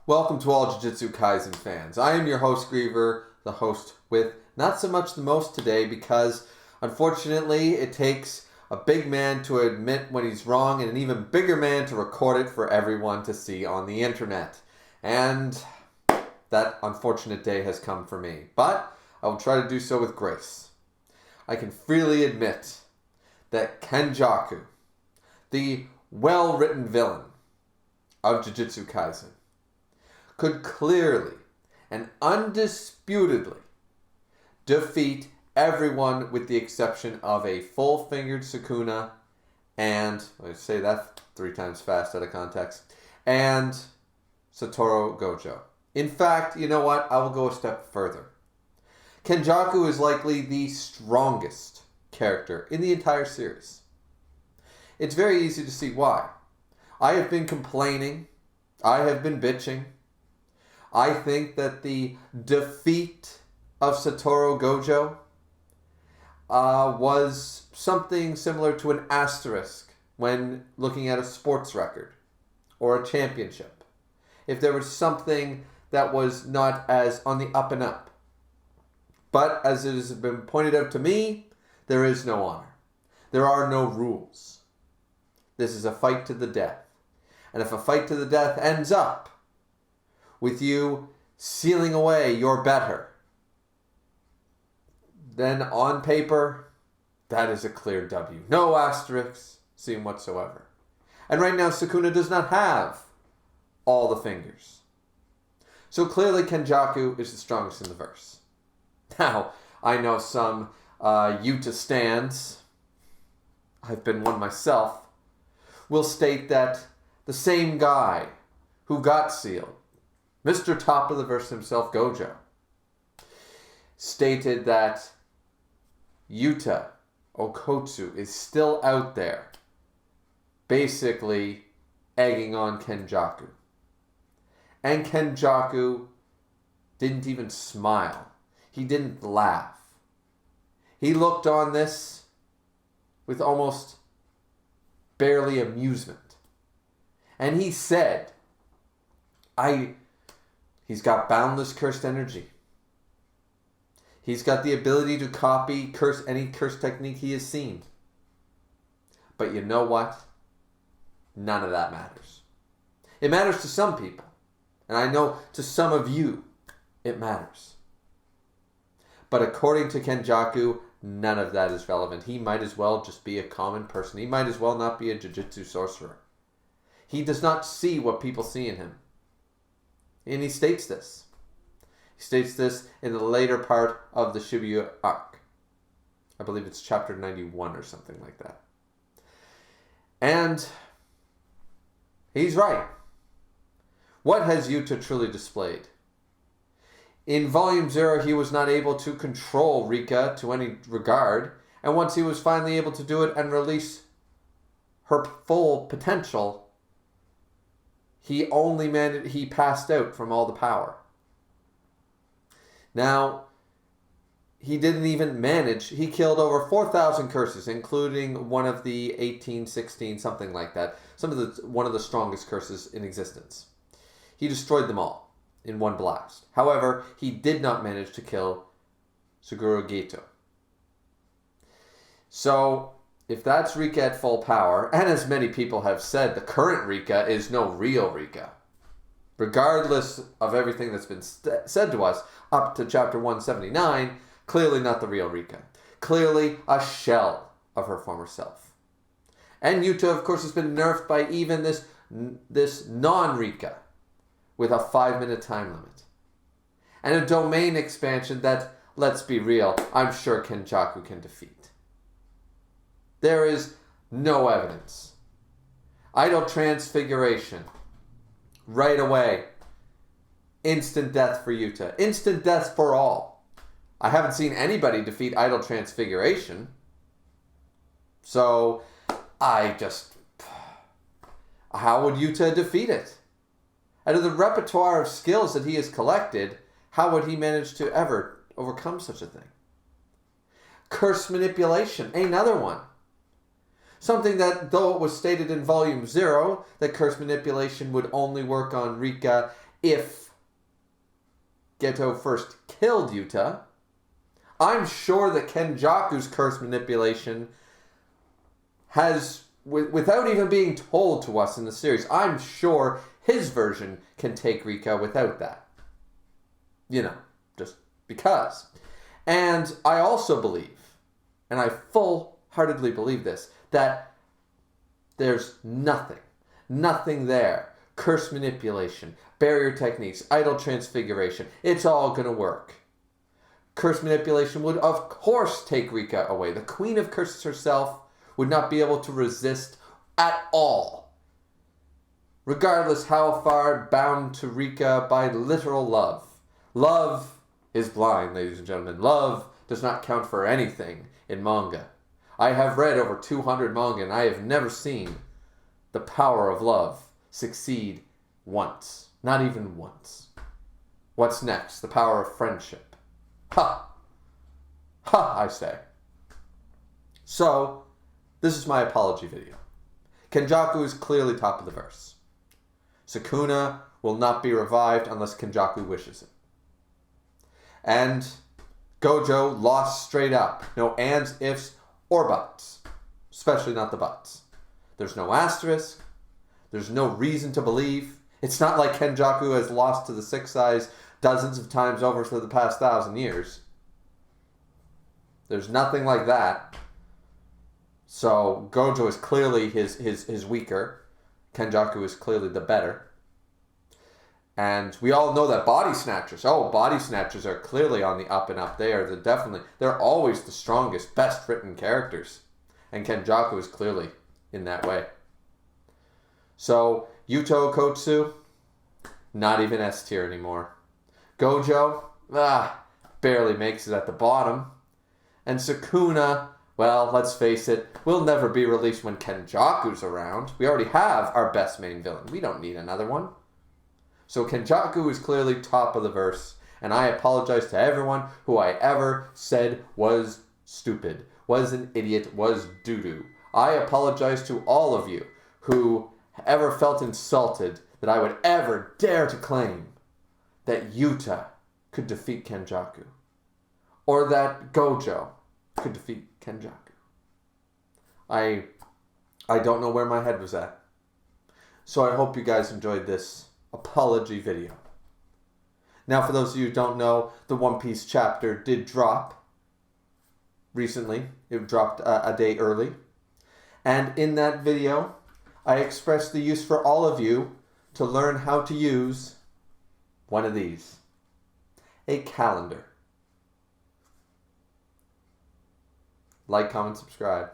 Welcome to all Jujutsu Kaisen fans. I am your host, Griever, the host with not so much the most today because, unfortunately, it takes a big man to admit when he's wrong and an even bigger man to record it for everyone to see on the internet. And that unfortunate day has come for me. But I will try to do so with grace. I can freely admit that Kenjaku, the well-written villain of Jujutsu Kaisen, could clearly and undisputedly defeat everyone with the exception of a full-fingered Sukuna and, I say that 3 times fast out of context, and Satoru Gojo. In fact, you know what? I will go a step further. Kenjaku is likely the strongest character in the entire series. It's very easy to see why. I have been complaining. I have been bitching. I think that the defeat of Satoru Gojo was something similar to an asterisk when looking at a sports record or a championship. If there was something that was not as on the up and up. But as it has been pointed out to me, there is no honor. There are no rules. This is a fight to the death. And if a fight to the death ends up with you sealing away your better, then on paper, that is a clear W. No asterisks seen whatsoever. And right now, Sukuna does not have all the fingers. So clearly, Kenjaku is the strongest in the verse. Now, I know some Yuta stands, I've been one myself, will state that the same guy who got sealed, Mr. Top of the Verse himself, Gojo, stated that Yuta Okotsu is still out there, basically egging on Kenjaku. And Kenjaku didn't even smile. He didn't laugh. He looked on this with almost barely amusement. And he said, he's got boundless cursed energy. He's got the ability to copy any curse technique he has seen. But you know what? None of that matters. It matters to some people. And I know to some of you, it matters. But according to Kenjaku, none of that is relevant. He might as well just be a common person. He might as well not be a Jujutsu sorcerer. He does not see what people see in him. And he states this. He states this in the later part of the Shibuya arc. I believe it's chapter 91 or something like that. And he's right. What has Yuta truly displayed? In Volume 0, he was not able to control Rika to any regard. And once he was finally able to do it and release her full potential, he passed out from all the power. Now, he didn't even manage. He killed over 4,000 curses, including one of the 1816, something like that. One of the strongest curses in existence. He destroyed them all in one blast. However, he did not manage to kill Suguru Geto. So, if that's Rika at full power, and as many people have said, the current Rika is no real Rika. Regardless of everything that's been said to us up to chapter 179, clearly not the real Rika. Clearly a shell of her former self. And Yuta, of course, has been nerfed by even this non-Rika with a 5-minute time limit. And a domain expansion that, let's be real, I'm sure Kenjaku can defeat. There is no evidence. Idol transfiguration. Right away. Instant death for Yuta. Instant death for all. I haven't seen anybody defeat Idol transfiguration. So, how would Yuta defeat it? Out of the repertoire of skills that he has collected, how would he manage to ever overcome such a thing? Curse manipulation, another one. Something that, though it was stated in Volume 0 that curse manipulation would only work on Rika if Geto first killed Yuta, I'm sure that Kenjaku's curse manipulation has, without even being told to us in the series, I'm sure his version can take Rika without that. You know, just because. And I also believe, and I full-heartedly believe this, that there's nothing there. Curse manipulation, barrier techniques, idol transfiguration, it's all going to work. Curse manipulation would, of course, take Rika away. The Queen of Curses herself would not be able to resist at all. Regardless how far bound to Rika by literal love. Love is blind, ladies and gentlemen. Love does not count for anything in manga. I have read over 200 manga and I have never seen the power of love succeed once. Not even once. What's next? The power of friendship. Ha! Ha, I say. So, this is my apology video. Kenjaku is clearly top of the verse. Sukuna will not be revived unless Kenjaku wishes it. And Gojo lost straight up. No ands, ifs, or buts. Especially not the buts. There's no asterisk. There's no reason to believe. It's not like Kenjaku has lost to the Six Eyes dozens of times over for the past 1,000 years. There's nothing like that. So Gojo is clearly his weaker. Kenjaku is clearly the better. And we all know that body snatchers are clearly on the up and up. They're always the strongest, best written characters. And Kenjaku is clearly in that way. So Yuto Kotsu, not even S tier anymore. Gojo, barely makes it at the bottom. And Sukuna, well, let's face it, will never be released when Kenjaku's around. We already have our best main villain. We don't need another one. So Kenjaku is clearly top of the verse, and I apologize to everyone who I ever said was stupid, was an idiot, was doo-doo. I apologize to all of you who ever felt insulted that I would ever dare to claim that Yuta could defeat Kenjaku, or that Gojo could defeat Kenjaku. I don't know where my head was at. So I hope you guys enjoyed this apology video. Now, for those of you who don't know, the One Piece chapter did drop recently. It dropped a day early. And in that video, I expressed the use for all of you to learn how to use one of these. A calendar. Like, comment, subscribe.